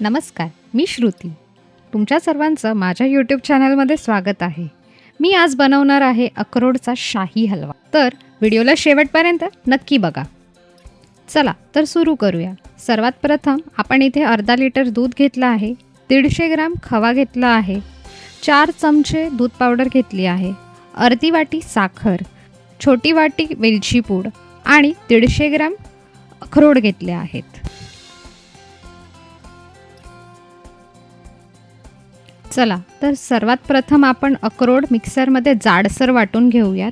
नमस्कार, मी श्रुती. तुमच्या सर्वांचं माझ्या यूट्यूब चॅनलमध्ये स्वागत आहे. मी आज बनवणार आहे अक्रोडचा शाही हलवा. तर व्हिडिओला शेवटपर्यंत नक्की बघा. चला तर सुरू करूया. सर्वात प्रथम आपण इथे अर्धा लिटर दूध घेतलं आहे, 150 ग्राम खवा घेतला आहे, 4 चमचे दूध पावडर घेतली आहे, अर्धी वाटी साखर, छोटी वाटी वेलची पूड आणि 150 ग्राम अक्रोड घेतले आहेत. चला तर सर्वात प्रथम आपण अक्रोड मिक्सरमध्ये जाडसर वाटून घेऊयात.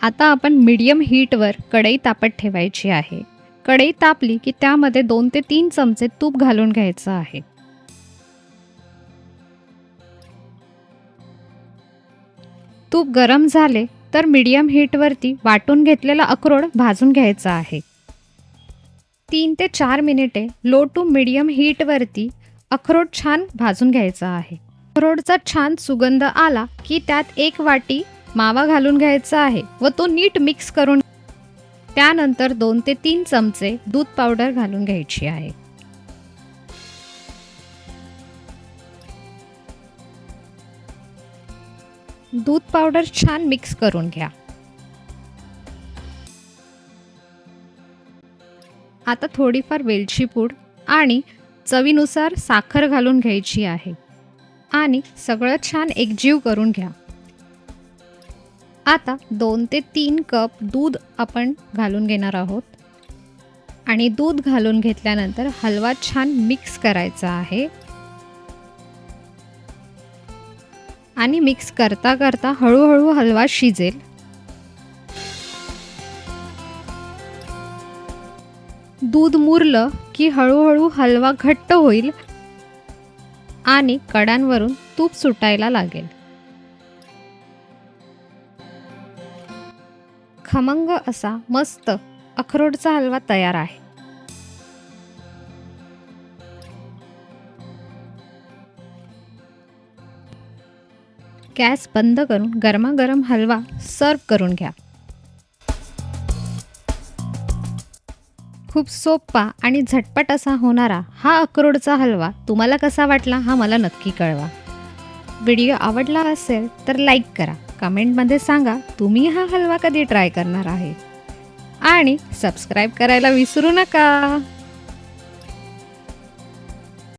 आता आपण मीडियम हीटवर कढई तापत ठेवायची आहे. कढई तापली की त्यामध्ये 2 ते 3 चमचे तूप घालून घ्यायचं आहे. तूप गरम झाले तर मीडियम हीटवरती वाटून घेतलेला अक्रोड भाजून घ्यायचा आहे. 3 ते 4 मिनिटे लो टू मीडियम हीटवरती अक्रोड छान भाजून घ्यायचा आहे. अक्रोडचा छान सुगंध आला की त्यात 1 वाटी मावा घालून घ्यायचा आहे व तो नीट मिक्स करून त्यानंतर 2 ते 3 चमचे दूध पावडर घालून घ्यायची आहे. दूध पावडर छान मिक्स करून घ्या. आता थोडीफार वेलची पूड आणि चवीनुसार साखर घालून घ्यायची आहे आणि सगळं छान एकजीव करून घ्या. आता 2 ते 3 कप दूध आपण घालून घेणार आहोत आणि दूध घालून घेतल्यानंतर हलवा छान मिक्स करायचा आहे आणि मिक्स करता करता हळूहळू हलवा शिजेल. दूध मुरलं की हळूहळू हलवा घट्ट होईल आणि कडांवरून तूप सुटायला लागेल. खमंग असा मस्त अक्रोडचा हलवा तयार आहे. गॅस बंद करून गरमागरम हलवा सर्व करून घ्या. खूप सोपा आणि झटपट असा होणारा हा अक्रोडचा हलवा तुम्हाला कसा वाटला हा मला नक्की कळवा. व्हिडिओ आवडला असेल तर लाईक करा, कमेंटमध्ये सांगा तुम्ही हा हलवा कधी ट्राय करणार आहे आणि सबस्क्राईब करायला विसरू नका.